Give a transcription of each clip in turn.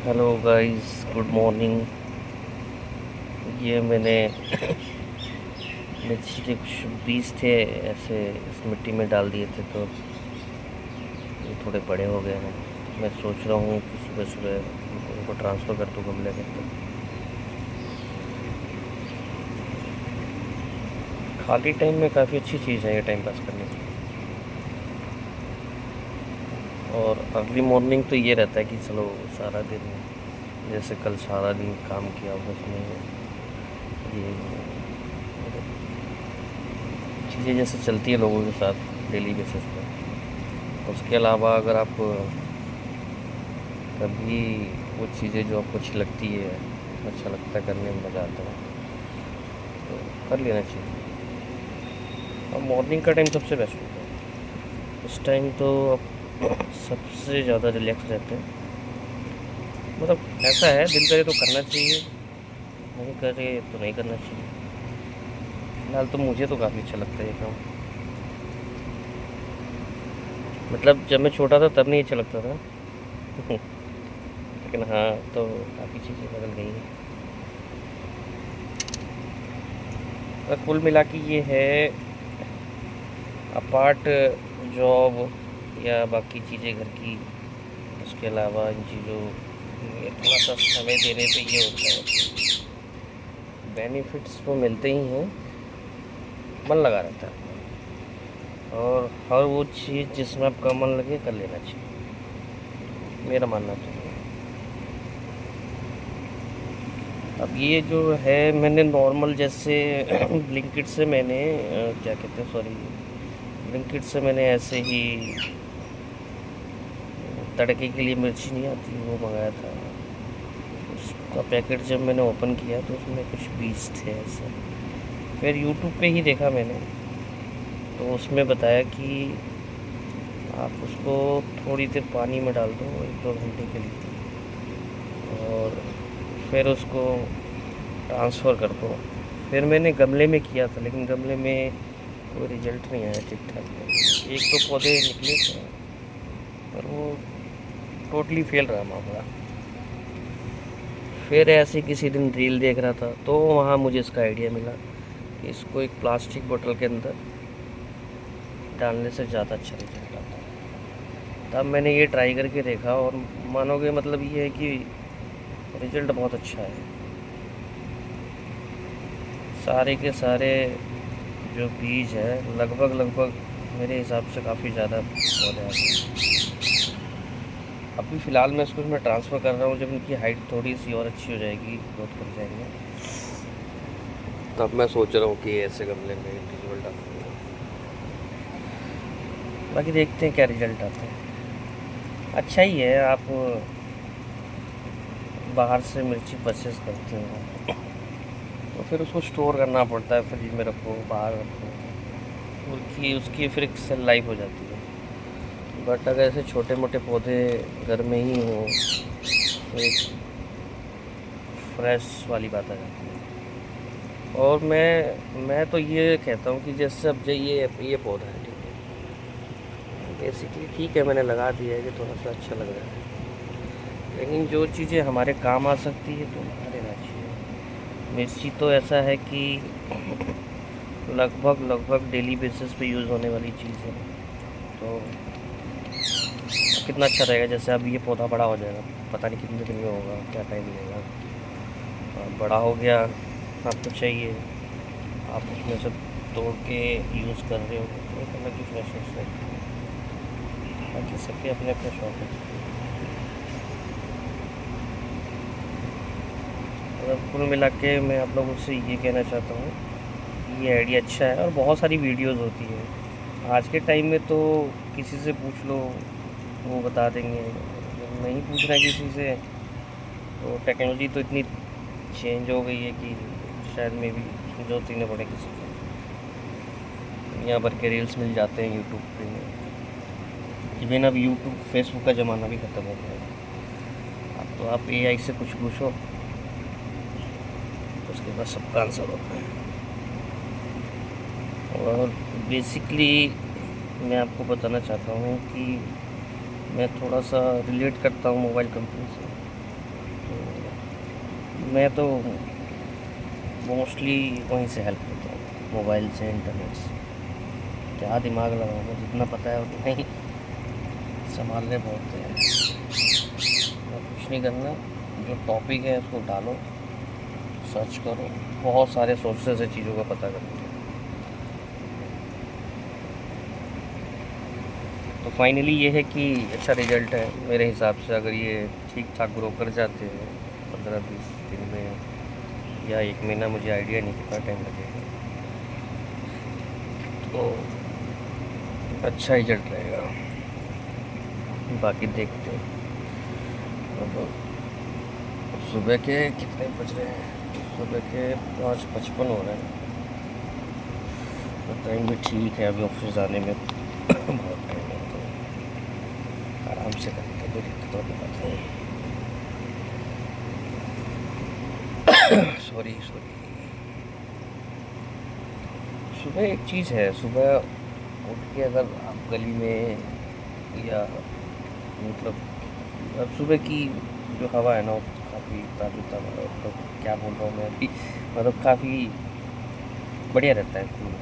Hello guys, good morning. ये मैंने मिर्ची के कुछ बीज थे, ऐसे इस मिट्टी में डाल दिए थे, तो ये थोड़े बड़े हो गए हैं। मैं सोच रहा हूँ कि सुबह सुबह उनको ट्रांसफ़र कर दूँ गमले के अंदर। खाली टाइम में काफ़ी अच्छी चीज़ है ये टाइम पास करने की। और अर्ली मॉर्निंग तो ये रहता है कि चलो सारा दिन, जैसे कल सारा दिन काम किया उसमें ये चीज़ें जैसे चलती है लोगों के साथ डेली बेसिस पर। उसके अलावा अगर आप कभी वो चीज़ें जो आपको अच्छी लगती है, अच्छा लगता है करने में, मज़ा आता है, तो कर लेना चाहिए। और मॉर्निंग का टाइम सबसे बेस्ट होता है। इस टाइम तो आप सबसे ज़्यादा रिलैक्स रहते हैं। मतलब ऐसा है, दिल करे तो करना चाहिए, नहीं करे तो नहीं करना चाहिए। फिलहाल तो मुझे तो काफ़ी अच्छा लगता है ये काम। मतलब जब मैं छोटा था तब नहीं अच्छा लगता था लेकिन हाँ, तो काफ़ी चीज़ें बदल गई हैं। कुल मिला के ये है, अपार्ट जॉब या बाकी चीज़ें घर की, उसके अलावा इन चीज़ों ये थोड़ा सा समय देने पे ये होता है कि बेनिफिट्स तो मिलते ही हैं, मन लगा रहता है। और हर वो चीज़ जिसमें आपका मन लगे कर लेना चाहिए, मेरा मानना तो है। अब ये जो है, मैंने नॉर्मल जैसे ब्लिंकिट से मैंने क्या कहते हैं, सॉरी, ब्लिंकिट से मैंने ऐसे ही तड़के के लिए मिर्ची नहीं आती, वो मंगाया था। उसका पैकेट जब मैंने ओपन किया तो उसमें कुछ बीज थे ऐसे। फिर यूट्यूब पे ही देखा मैंने, तो उसमें बताया कि आप उसको थोड़ी देर पानी में डाल दो 1-2 घंटे के लिए, और फिर उसको ट्रांसफ़र कर दो। फिर मैंने गमले में किया था, लेकिन गमले में कोई रिजल्ट नहीं आया ठीक ठाक। एक तो पौधे निकले थे, पर वो टोटली फेल रहा मामला। फिर ऐसे किसी दिन रील देख रहा था, तो वहाँ मुझे इसका आइडिया मिला कि इसको एक प्लास्टिक बोतल के अंदर डालने से ज़्यादा अच्छा रिजल्ट आता है। तब मैंने ये ट्राई करके देखा, और मानोगे मतलब ये है कि रिजल्ट बहुत अच्छा है। सारे के सारे जो बीज है लगभग मेरे हिसाब से काफ़ी ज़्यादा पौधे आ गए। अभी फ़िलहाल मैं इसको मैं ट्रांसफ़र कर रहा हूँ। जब इनकी हाइट थोड़ी सी और अच्छी हो जाएगी, ग्रोथ कर जाएंगे, तब मैं सोच रहा हूँ कि ऐसे गमले में इंडिविजुअल डालूँगा। बाकी देखते हैं क्या रिजल्ट आता है। अच्छा ही है, आप बाहर से मिर्ची परचेज़ करते हो तो फिर उसको स्टोर करना पड़ता है, फ्रिज में रखो, बाहर रखो, उसकी फिर एक सेल लाइफ हो जाती है। बट अगर ऐसे छोटे मोटे पौधे घर में ही हो तो एक फ्रेश वाली बात आ जाती है। और मैं तो ये कहता हूँ कि जैसे अब ये पौधा है, ठीक है, बेसिकली ठीक है, मैंने लगा दिया है कि थोड़ा सा अच्छा लग रहा है, लेकिन जो चीज़ें हमारे काम आ सकती है तो लगा देना चाहिए। मिर्ची तो ऐसा है कि लगभग डेली बेसिस पे यूज़ होने वाली चीज़ है, तो कितना अच्छा रहेगा। जैसे अब ये पौधा बड़ा हो जाएगा, पता नहीं कितने दिन में होगा, क्या टाइम लगेगा, बड़ा हो गया, आपको चाहिए, आप उसमें से तोड़ के यूज़ कर रहे हो तो एक अलग ही फ्रेशनेस है। बाकी सबके अपने अपने शौक हैं। और कुल मिला के मैं आप लोगों से ये कहना चाहता हूँ कि ये आइडिया अच्छा है और बहुत सारी वीडियोज़ होती है। आज के टाइम में तो किसी से पूछ लो वो बता देंगे, नहीं पूछना है किसी से तो टेक्नोलॉजी तो इतनी चेंज हो गई है कि शायद में भी ज़रूरत ही नहीं पड़े किसी को। दुनिया भर के रील्स मिल जाते हैं यूट्यूब पे। इवन अब यूट्यूब फेसबुक का ज़माना भी ख़त्म हो गया है। अब तो आप एआई से कुछ पूछो, उसके बाद सबका आंसर होता है। और बेसिकली मैं आपको बताना चाहता हूँ कि मैं थोड़ा सा रिलेट करता हूँ मोबाइल कंपनी से। तो मैं तो मोस्टली वहीं से हेल्प लेता हूँ, मोबाइल से, इंटरनेट से। क्या दिमाग लगाना, जितना पता है उतना ही संभालने पड़ते हैं। कुछ नहीं करना, जो टॉपिक है उसको डालो, सर्च करो, बहुत सारे सोर्सेज है चीज़ों का पता करने के। तो फाइनली ये है कि अच्छा रिज़ल्ट है मेरे हिसाब से। अगर ये ठीक ठाक ग्रो कर जाते हैं 15-20 दिन में या 1 महीना, मुझे आइडिया नहीं कितना टाइम लगेगा, तो अच्छा रिजल्ट रहेगा। बाकी देखते हैं। अब सुबह के कितने बज रहे हैं? सुबह के 5:55 हो रहे हैं। तो टाइम भी ठीक है, अभी ऑफिस जाने में बहुत टाइम है, तो आराम से करेंगे, कोई दिक्कत वाली बात नहीं। सॉरी। सुबह एक चीज़ है, सुबह उठ के अगर आप गली में या मतलब अब सुबह की जो हवा है ना वो काफ़ी ताज़ा, मतलब क्या बोल रहा हूँ मैं अभी, मतलब काफ़ी बढ़िया रहता है कूल।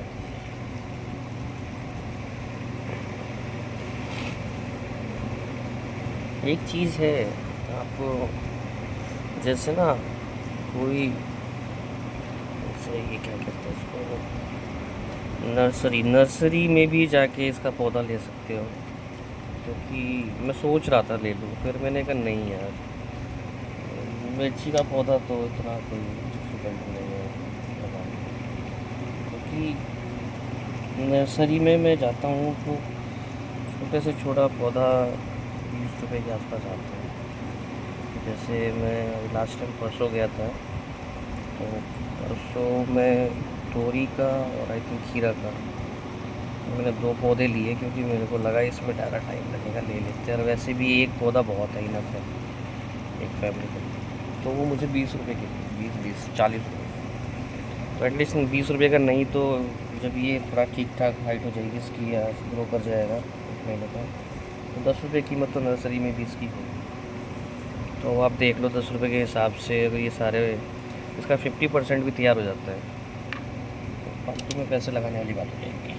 एक चीज़ है, आपको जैसे ना कोई, जैसे ये क्या कहते हैं इसको, नर्सरी में भी जाके इसका पौधा ले सकते हो। क्योंकि मैं सोच रहा था ले लूँ, फिर मैंने कहा नहीं यार, मिर्ची का पौधा तो इतना कोई डिफ़िकल्ट नहीं है लगाना। क्योंकि नर्सरी में मैं जाता हूँ तो छोटे से छोटा पौधा 20 रुपये के आसपास आता है। जैसे मैं लास्ट टाइम परसों गया था, तो परसों मैं तोरी का और आई थिंक खीरा का मैंने 2 पौधे लिए, क्योंकि मेरे को लगा इसमें ज़्यादा टाइम लगेगा, ले लेते हैं, और वैसे भी एक पौधा बहुत है, इनफ है एक फैमिली के लिए। तो वो मुझे 20 रुपये के, 40 रुपये, तो एटलीस्ट 20 रुपये का नहीं तो जब ये थोड़ा ठीक ठाक हाइट हो जाएगी इसकी या ग्रो कर जाएगा 1 महीने का, तो 10 रुपये कीमत तो नर्सरी में भी इसकी होगी। तो आप देख लो 10 रुपये के हिसाब से अगर ये सारे, इसका 50% भी तैयार हो जाता है, तो फालतू में पैसे लगाने वाली बात हो जाएगी।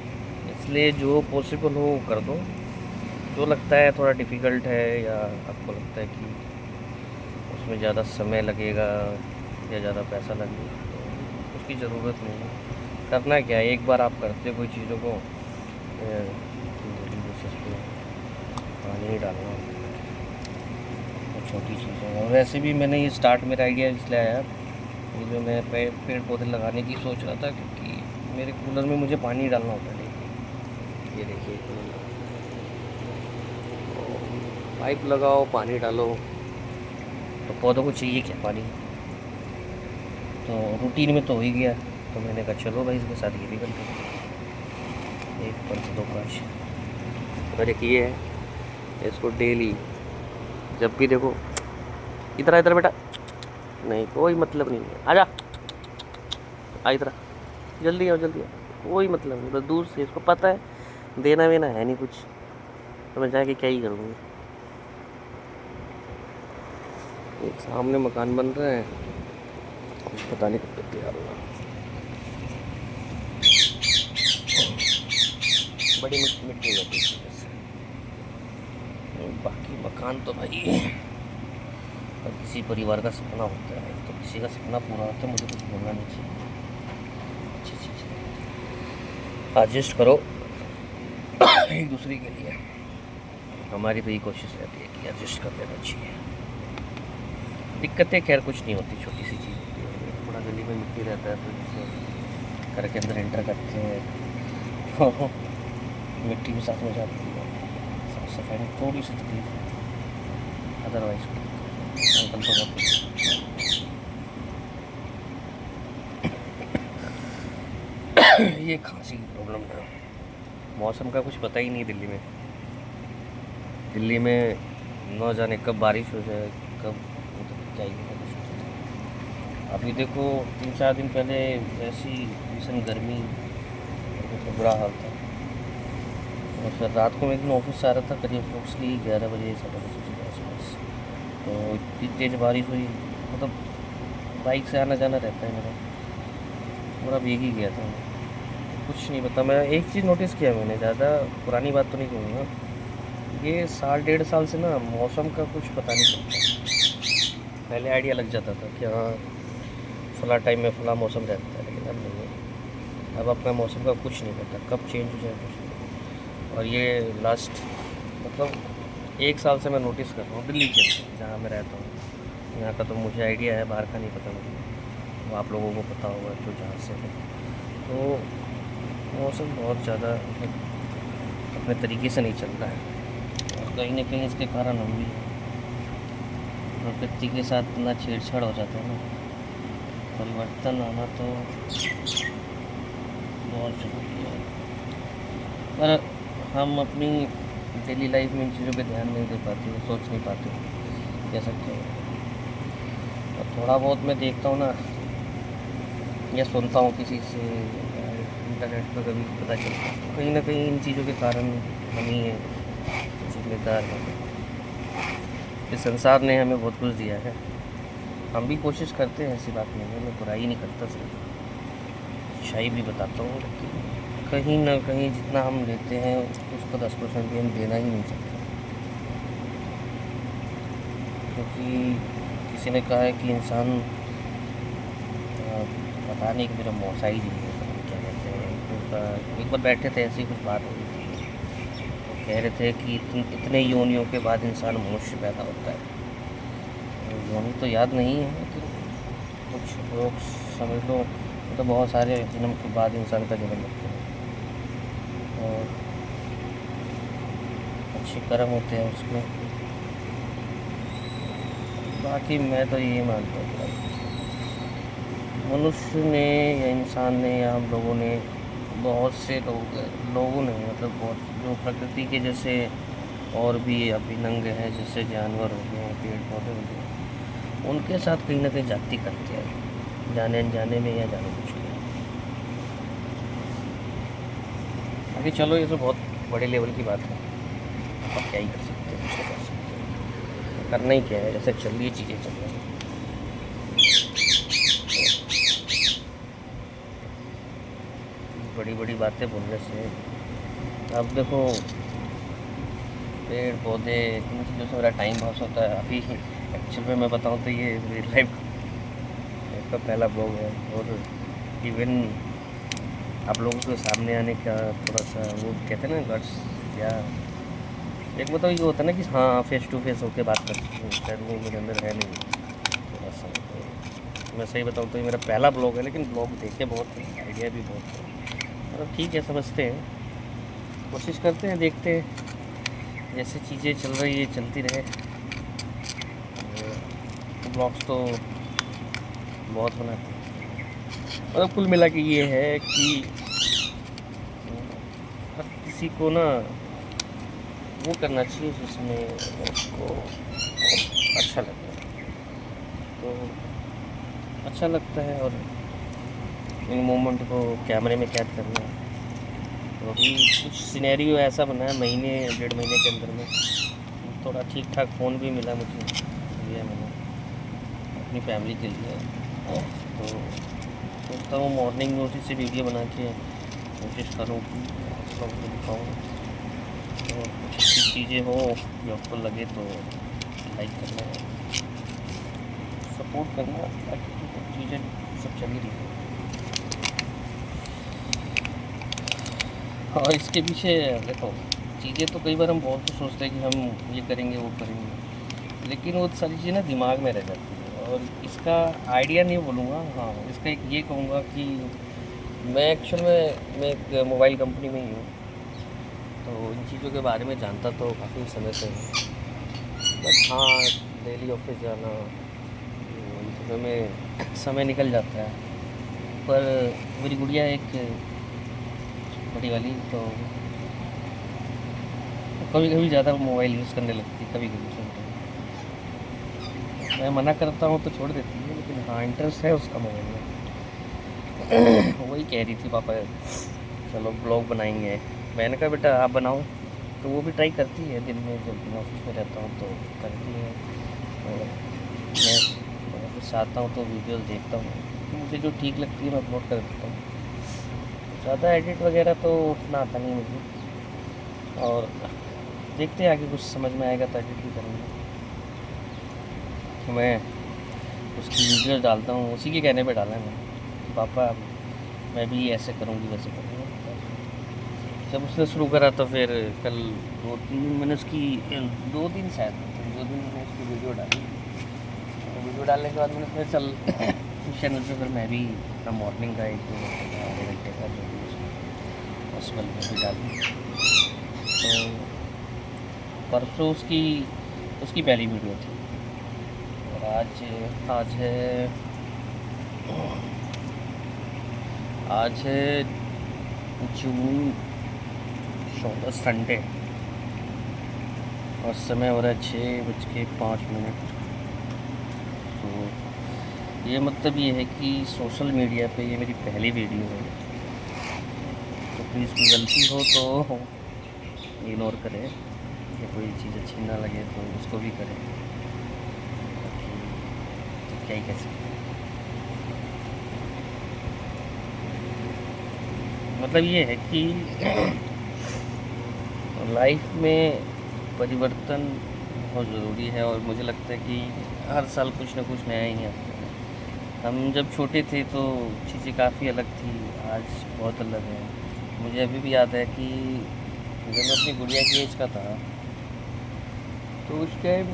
इसलिए जो पॉसिबल हो वो कर दो। जो लगता है थोड़ा डिफ़िकल्ट है या आपको लगता है कि उसमें ज़्यादा समय लगेगा या ज़्यादा पैसा लगेगा, तो उसकी ज़रूरत नहीं है। करना क्या है, एक बार आप करते हो कोई चीज़ों को डेली बेसिस पे पानी नहीं डालना, छोटी चीज़ है। और वैसे भी मैंने ये स्टार्ट मेरा आइडिया इसलिए आया, ये जो मैं पेड़ पौधे लगाने की सोच रहा था, क्योंकि मेरे कूलर में मुझे पानी डालना होता है डेली। ये देखिए कूलर, पाइप लगाओ पानी डालो, तो पौधों को चाहिए क्या पानी, तो रूटीन में तो हो ही गया। तो मैंने कहा चलो भाई इसके साथ ये भी करते हैं, एक पर दो काज। और एक ये है, इसको डेली जब भी देखो, इधर इधर बेटा, नहीं कोई मतलब नहीं है, आजा आ इधर, जल्दी आओ जल्दी आओ, कोई मतलब नहीं, बस दूर से इसको पता है देना वेना है नहीं कुछ, तो मैं जाके क्या ही करूँगी। एक सामने मकान बन रहा है, कुछ पता नहीं कब तक तैयार होगा। बड़ी मिट्टी रहती है वैसे। बाकी मकान तो भाई और किसी परिवार का सपना होता है, तो किसी का सपना पूरा होता है, मुझे कुछ बोलना नहीं चाहिए। अच्छी चीज़ है, एडजस्ट करो एक दूसरे के लिए। हमारी तो ये कोशिश रहती है कि एडजस्ट कर लेना चाहिए। दिक्कतें खैर कुछ नहीं होती, छोटी सी चीज़ होती है। थोड़ा गली में मिट्टी रहता है, तो जैसे घर के अंदर एंटर करते हैं तो मिट्टी भी साथ में जाती है, साफ सफाई में थोड़ी सी तकलीफ होती है, अदरवाइज अंकल तो बहुत ये खांसी की प्रॉब्लम है। मौसम का कुछ पता ही नहीं दिल्ली में न जाने कब बारिश हो जाए, कब क्या ही होगा कुछ नहीं पता। अभी देखो 3-4 दिन पहले ऐसी भीषण गर्मी, तो बुरा हाल था। और फिर रात को मैं एक दिन ऑफिस से आ रहा था, करीब अप्रोक्सली 11 बजे 10:30 बजे के आसपास, तो इतनी तेज़ बारिश हुई, मतलब बाइक से आना जाना रहता है मेरा, पूरा भीग ही गया था। कुछ नहीं पता। मैं एक चीज़ नोटिस किया मैंने, ज़्यादा पुरानी बात तो नहीं कहूँगा, ये 1.5 साल से ना मौसम का कुछ पता नहीं चलता। पहले आइडिया लग जाता था कि हाँ फला टाइम में फला मौसम रहता है, लेकिन अब नहीं है। अब अपना मौसम का कुछ नहीं पता, कब चेंज हो जाए कुछ नहीं। और ये लास्ट मतलब 1 साल से मैं नोटिस कर रहा हूँ दिल्ली के अंदर जहाँ मैं रहता हूँ। यहाँ का तो मुझे आइडिया है, बाहर का नहीं पता मुझे, वो आप लोगों को पता होगा जो जहाँ से है। तो मौसम बहुत ज़्यादा अपने तरीके से नहीं चल रहा है, और कहीं ना कहीं इसके कारण हम भी प्रकृति के साथ इतना छेड़छाड़ हो जाता है ना, परिवर्तन आना तो बहुत ज़रूरी है। पर हम अपनी डेली लाइफ में इन चीज़ों पे ध्यान नहीं दे पाते, सोच नहीं पाते, कह सकते हैं। और थोड़ा बहुत मैं देखता हूँ ना या सुनता हूँ किसी से, इंटरनेट पर कभी पता चलता है, तो कहीं ना कहीं इन चीज़ों के कारण हम ही है जिम्मेदार हैं। इस संसार ने हमें बहुत कुछ दिया है, हम भी कोशिश करते हैं, ऐसी बात नहीं है, मैं बुराई नहीं करता, सिर्फ अच्छाई भी बताता हूँ। लेकिन कहीं ना कहीं जितना हम लेते हैं उसका 10% भी हम देना ही नहीं चाहते, क्योंकि किसी ने कहा है कि इंसान पता नहीं कि मेरा मौसा ही नहीं है, क्या कहते हैं, एक बार बैठे थे ऐसी कुछ बात हो रही थी, तो कह रहे थे कि इतने योनियों के बाद इंसान मनुष्य पैदा होता है। योनि तो याद नहीं है, लेकिन कुछ लोग समझ लो तो बहुत सारे जन्म के बाद इंसान का जन्म होता है, और अच्छे कर्म होते हैं उसमें। बाकी मैं तो यही मानता हूँ कि मनुष्य ने या इंसान ने या हम लोगों ने, बहुत से लोगों ने मतलब बहुत जो प्रकृति के जैसे और भी अभिनंग हैं, जैसे जानवर हो गए, पेड़ पौधे हो गए, उनके साथ कहीं ना कहीं जाति करते हैं, जाने अनजाने में या जाने कुछ में। बाकी चलो ये तो बहुत बड़े लेवल की बात है, आप क्या ही कर सकते हैं, कुछ नहीं कर सकते, करना ही क्या है, जैसे चल रही चीज़ें चल रही हैं। बड़ी बड़ी बातें बोलने से, अब देखो पेड़ पौधे इन चीज़ों से मेरा टाइम पास होता है। अभी एक्चुअल में मैं बताऊं तो ये मेरी लाइफ का पहला ब्लॉग है, और इवन आप लोगों के सामने आने का थोड़ा सा वो कहते हैं ना गट्स, या एक मतलब ये होता है ना कि हाँ फेस टू फेस होके बात कर सकते हैं, शायद वो मेरे अंदर है नहीं थोड़ा सा। तो मैं सही बताऊँ तो ये मेरा पहला ब्लॉग है, लेकिन ब्लॉग देखे बहुत हैं, आइडिया भी बहुत है। मतलब ठीक है, समझते हैं, कोशिश करते हैं, देखते हैं जैसे चीज़ें चल रही है चलती रहे। ब्लॉग्स तो बहुत बनाते हैं। मतलब कुल मिला के ये है कि हर किसी को ना वो करना चाहिए जिसमें उसको अच्छा लगता है, तो अच्छा लगता है। और इन मोमेंट को कैमरे में कैद करना है। तो अभी कुछ सिनेरियो ऐसा बना है, महीने 1.5 महीने के अंदर में थोड़ा ठीक ठाक फ़ोन भी मिला मुझे, लिया मैंने अपनी फैमिली के लिए। तो सोचता हूँ मॉर्निंग में उसी से वीडियो बना के कोशिश करूँ कि सबको दिखाऊँ, तो कुछ अच्छी चीज़ें हो जो आपको लगे तो लाइक करना, सपोर्ट करना, ताकि चीज़ें सब चली रही है। और इसके पीछे देखो चीज़ें तो कई बार हम बहुत कुछ सोचते हैं कि हम ये करेंगे वो करेंगे, लेकिन वो सारी चीज़ें ना दिमाग में रह जाती है। और इसका आइडिया नहीं बोलूँगा, हाँ इसका एक ये कहूँगा कि मैं एक्चुअल में मैं एक मोबाइल कंपनी में ही हूँ, तो इन चीज़ों के बारे में जानता तो काफ़ी समय से हूँ। बस हाँ, डेली ऑफिस जाना, इन चीज़ों में समय निकल जाता है। पर मेरी गुड़िया एक बड़ी वाली, तो कभी कभी ज़्यादा मोबाइल यूज़ करने लगती है, कभी कभी सुनते हैं। मैं मना करता हूँ तो छोड़ देती है, लेकिन हाँ इंटरेस्ट है उसका मोबाइल में। वही कह रही थी पापा चलो ब्लॉग बनाएंगे। मैंने कहा बेटा आप बनाओ, तो वो भी ट्राई करती है। दिन में जब मैं ऑफिस में रहता हूँ तो करती है, और मैं ऑफिस आता हूँ तो वीडियोस देखता हूँ, तो मुझे जो ठीक लगती है मैं अपलोड कर देता हूँ। ज़्यादा एडिट वगैरह तो उतना आता नहीं मुझे, और देखते हैं आगे कुछ समझ में आएगा तो एडिट भी करेंगे। तो मैं उसकी वीडियो डालता हूँ, उसी के कहने पे डाला है मैंने कि पापा मैं भी ऐसे करूँगी वैसे करूँगी। जब उसने शुरू करा तो फिर कल 2-3 दिन मैंने उसकी 2 दिन शायद 2 दिन मैंने उसकी वीडियो डाली। वीडियो डालने के बाद मैंने फिर चल उस चैनल पे फिर मैं भी अपना मॉर्निंग का 1-2 घंटे का, आधे घंटे का जो भी उसमें पॉसिबल मैं भी डालूँ। तो परसों उसकी पहली वीडियो थी, और आज है जून 14, संडे, और समय हो रहा है 6:05। तो ये मतलब ये है कि सोशल मीडिया पे ये मेरी पहली वीडियो है, तो प्लीज़ कोई गलती हो तो इग्नोर करें, या कोई चीज़ अच्छी ना लगे तो उसको भी करें, तो क्या ही कह सकते हैं। मतलब ये है कि लाइफ में परिवर्तन बहुत ज़रूरी है, और मुझे लगता है कि हर साल कुछ ना कुछ नया ही आता है। हम जब छोटे थे तो चीज़ें काफ़ी अलग थी, आज बहुत अलग है। मुझे अभी भी याद है कि जब मैं अपनी गुड़िया की एज का था, तो उस टाइम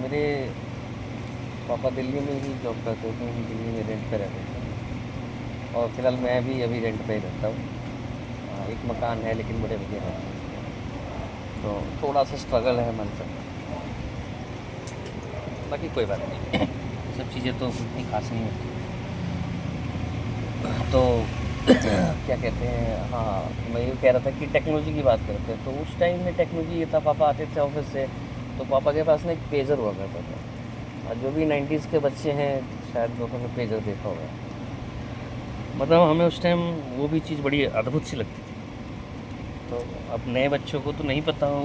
मेरे पापा दिल्ली में ही जॉब करते थे, हम दिल्ली में रेंट पे रहते थे, और फिलहाल मैं भी अभी रेंट पे ही रहता हूँ। एक मकान है लेकिन बड़े बढ़िया है, तो थोड़ा सा स्ट्रगल है मन से, बाकी कोई बात नहीं। सब चीज़ें तो उतनी खास नहीं होती। तो क्या कहते हैं, हाँ मैं ये कह रहा था कि टेक्नोलॉजी की बात करते हैं, तो उस टाइम में टेक्नोलॉजी ये था, पापा आते थे ऑफिस से तो पापा के पास ना एक पेजर हुआ करता था। और जो भी 90s के बच्चे हैं शायद उन्होंने पेजर देखा होगा। मतलब हमें उस टाइम वो भी चीज़ बड़ी अद्भुत सी लगती थी। तो अब नए बच्चों को तो नहीं पता हो,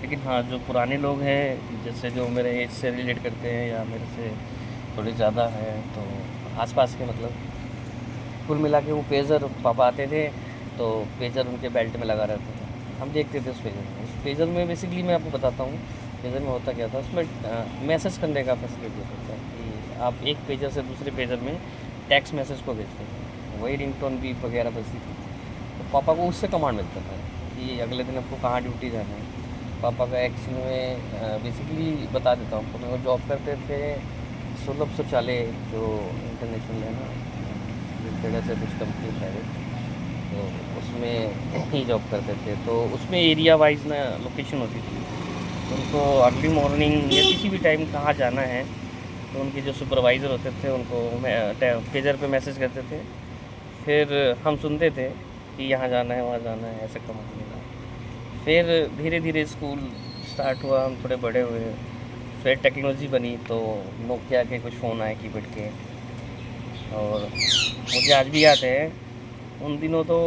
लेकिन हाँ जो पुराने लोग हैं, जैसे जो मेरे एज से रिलेट करते हैं या मेरे से थोड़े ज़्यादा हैं, तो आसपास के, मतलब कुल मिला के वो पेजर पापा आते थे तो पेजर उनके बेल्ट में लगा रहता था, हम देखते थे उस पेजर में बेसिकली मैं आपको बताता हूँ पेजर में होता क्या था। उसमें मैसेज करने का फैसिलिटी होता था कि आप एक पेजर से दूसरे पेजर में टेक्स्ट मैसेज को भेजते थे, वही रिंगटोन भी वगैरह बजती थी। तो पापा को उससे कमांड मिलता था कि अगले दिन आपको कहाँ ड्यूटी जाना है। पापा का एक्चुअल में बेसिकली बता देता हूँ आपको, वो जॉब करते थे सुलभ शौचालय जो इंटरनेशनल है ना, जगह से कुछ कंपनी प्राइवेट, तो उसमें ही जॉब करते थे। तो उसमें एरिया वाइज ना लोकेशन होती थी, तो उनको अर्ली मॉर्निंग या किसी भी टाइम कहाँ जाना है तो उनके जो सुपरवाइज़र होते थे उनको पेजर पे मैसेज करते थे। फिर हम सुनते थे कि यहाँ जाना है वहाँ जाना है, ऐसे कमांड मिला। फिर धीरे धीरे स्कूल स्टार्ट हुआ, हम थोड़े बड़े हुए, फिर टेक्नोलॉजी बनी तो नोकिया के कुछ फ़ोन आए कीपैड के। और मुझे आज भी याद है उन दिनों तो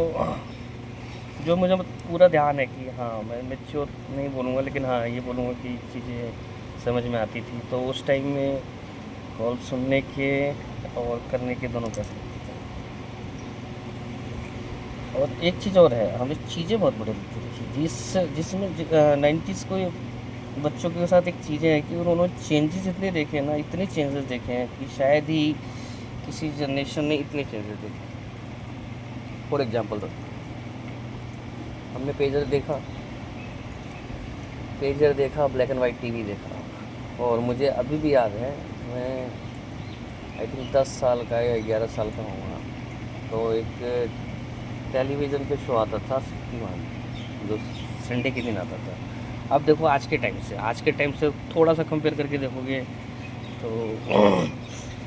जो मुझे पूरा ध्यान है कि हाँ मैं मैच्योर नहीं बोलूँगा लेकिन हाँ ये बोलूँगा कि चीज़ें समझ में आती थी। तो उस टाइम में कॉल सुनने के और करने के दोनों पैसे लगते थे। और एक चीज़ और है, हमें चीज़ें बहुत बड़ी लगती थी जिसमें 90s को बच्चों के साथ एक चीज़ें हैं कि उन्होंने चेंजेस इतने देखे हैं ना, इतने चेंजेस देखे हैं कि शायद ही किसी जनरेशन ने इतने चेंजेस देखे। फॉर एग्जांपल तो हमने पेजर देखा, ब्लैक एंड वाइट टीवी देखा। और मुझे अभी भी याद है, मैं आई थिंक 10 साल का या 11 साल का होगा, तो एक टेलीविज़न पे शो आता था शक्तिमान, जो संडे के दिन आता था। अब देखो आज के टाइम से थोड़ा सा कंपेयर करके देखोगे तो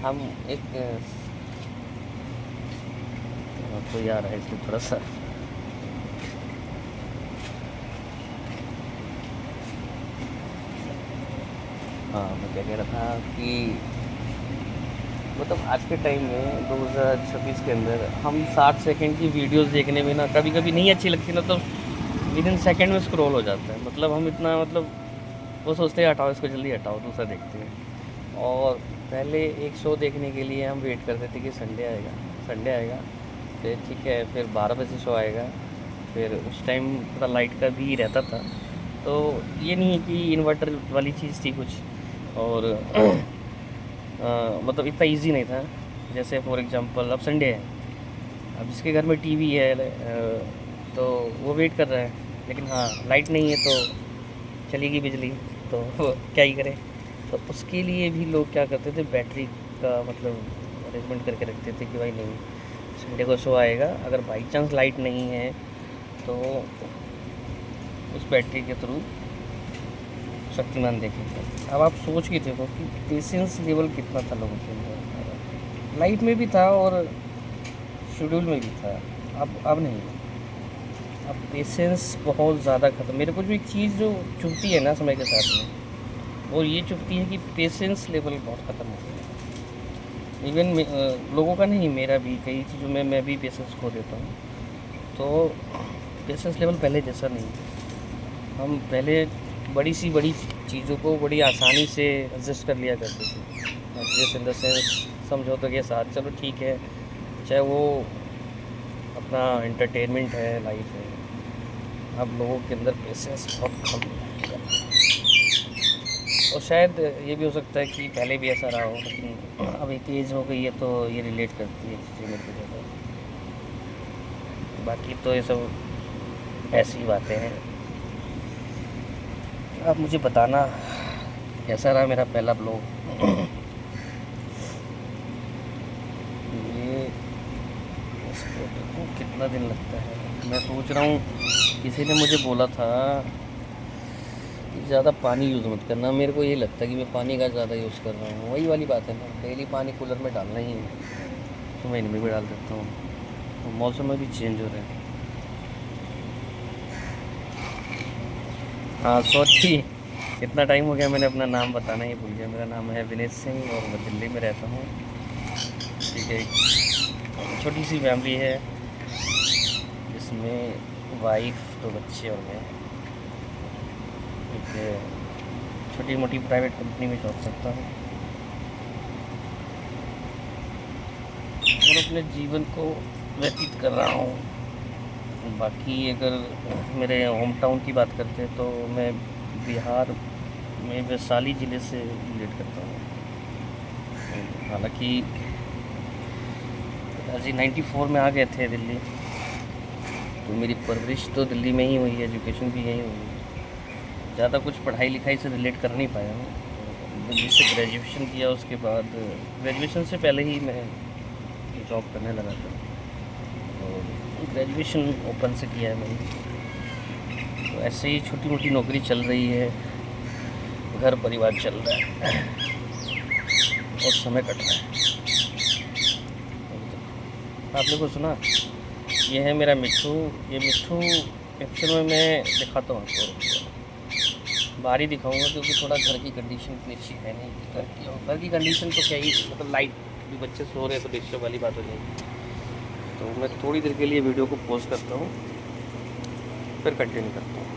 हम एक तो यार है इसलिए थोड़ा सा हाँ मैं क्या कह रहा था कि मतलब आज के टाइम में 2026 के अंदर हम 60 सेकंड की वीडियोस देखने में ना कभी कभी नहीं अच्छी लगती ना, तो विद इन सेकेंड में स्क्रॉल हो जाता है। मतलब हम इतना वो सोचते हैं हटाओ इसको, जल्दी हटाओ, दूसरा देखते हैं। और पहले एक शो देखने के लिए हम वेट करते थे कि संडे आएगा, फिर ठीक है, फिर 12 बजे शो आएगा। फिर उस टाइम थोड़ा लाइट का भी रहता था, तो ये नहीं है कि इन्वर्टर वाली चीज़ थी कुछ, और मतलब इतना इजी नहीं था। जैसे फॉर एग्जांपल अब संडे है, अब जिसके घर में टीवी है तो वो वेट कर रहा है, लेकिन हाँ लाइट नहीं है तो चलेगी बिजली, तो वो क्या ही करे। तो उसके लिए भी लोग क्या करते थे, बैटरी का मतलब अरेंजमेंट करके रखते थे कि भाई नहीं संडे को शो आएगा, अगर बाई चांस लाइट नहीं है तो उस बैटरी के थ्रू शक्तिमान देखेंगे। अब आप सोच के देखो कि पेशेंस लेवल कितना था लोगों के अंदर, लाइट में भी था और शेड्यूल में भी था। अब नहीं, अब पेशेंस बहुत ज़्यादा ख़त्म। मेरे को जो एक चीज़ जो चुभती है ना समय के साथ में, वो ये चुभती है कि पेशेंस लेवल बहुत ख़त्म हो गया है। इवन लोगों का नहीं, मेरा भी कई चीज़ों में मैं भी पेशेंस खो देता हूँ। तो पेशेंस लेवल पहले जैसा नहीं है। हम पहले बड़ी चीज़ों को बड़ी आसानी से एडजस्ट कर लिया करते थे। एडजस्ट इन द सेंस समझौते के साथ, चलो ठीक है, चाहे वो अपना एंटरटेनमेंट है, लाइफ है। अब लोगों के अंदर पेशेंस बहुत कम है, और शायद ये भी हो सकता है कि पहले भी ऐसा रहा हो, लेकिन अब एक एज हो गई है तो ये रिलेट करती है चीज़ें मेरे को ज़्यादा। बाकी तो ये सब ऐसी बातें हैं। आप मुझे बताना कैसा रहा मेरा पहला ब्लॉग। ये इसको देखो कितना दिन लगता है। मैं सोच रहा हूँ, किसी ने मुझे बोला था कि ज़्यादा पानी यूज़ मत करना। मेरे को ये लगता है कि मैं पानी का ज़्यादा यूज़ कर रहा हूँ। वही वाली बात है ना, डेली पानी कूलर में डालना ही है, तो मैं इनमें भी डाल देता हूँ। तो मौसम में भी चेंज हो रहा है। हाँ सॉरी, कितना टाइम हो गया मैंने अपना नाम बताना ही भूल गया। मेरा नाम है विनेश सिंह और मैं दिल्ली में रहता हूँ। ठीक है, छोटी सी फैमिली है जिसमें वाइफ, 2 बच्चे और मैं। एक छोटी मोटी प्राइवेट कंपनी में जॉब करता हूँ और अपने जीवन को व्यतीत कर रहा हूँ। बाकी अगर मेरे होम टाउन की बात करते हैं तो मैं बिहार में वैशाली ज़िले से रिलेट करता हूँ। हालांकि पिताजी 94 में आ गए थे दिल्ली, तो मेरी परवरिश तो दिल्ली में ही हुई है, एजुकेशन भी यहीं हुई है। ज़्यादा कुछ पढ़ाई लिखाई से रिलेट कर नहीं पाया हूँ। दिल्ली से ग्रेजुएशन किया, उसके बाद ग्रेजुएशन से पहले ही मैं जॉब करने लगा था, और ग्रेजुएशन ओपन से किया है मैंने। तो ऐसे ही छोटी मोटी नौकरी चल रही है, घर परिवार चल रहा है और समय कट रहा है। आपने को सुना, ये है मेरा मिट्ठू। ये मिट्ठू एक्चुअल में मैं दिखाता हूँ आपको, बाहर ही दिखाऊंगा क्योंकि थोड़ा घर की कंडीशन इतनी अच्छी है नहीं। घर की कंडीशन तो क्या ही, मतलब लाइट भी, बच्चे सो रहे हैं तो डिस्टर्ब वाली बात हो जाएगी। तो मैं थोड़ी देर के लिए वीडियो को पॉज करता हूँ, फिर कंटिन्यू करता हूँ।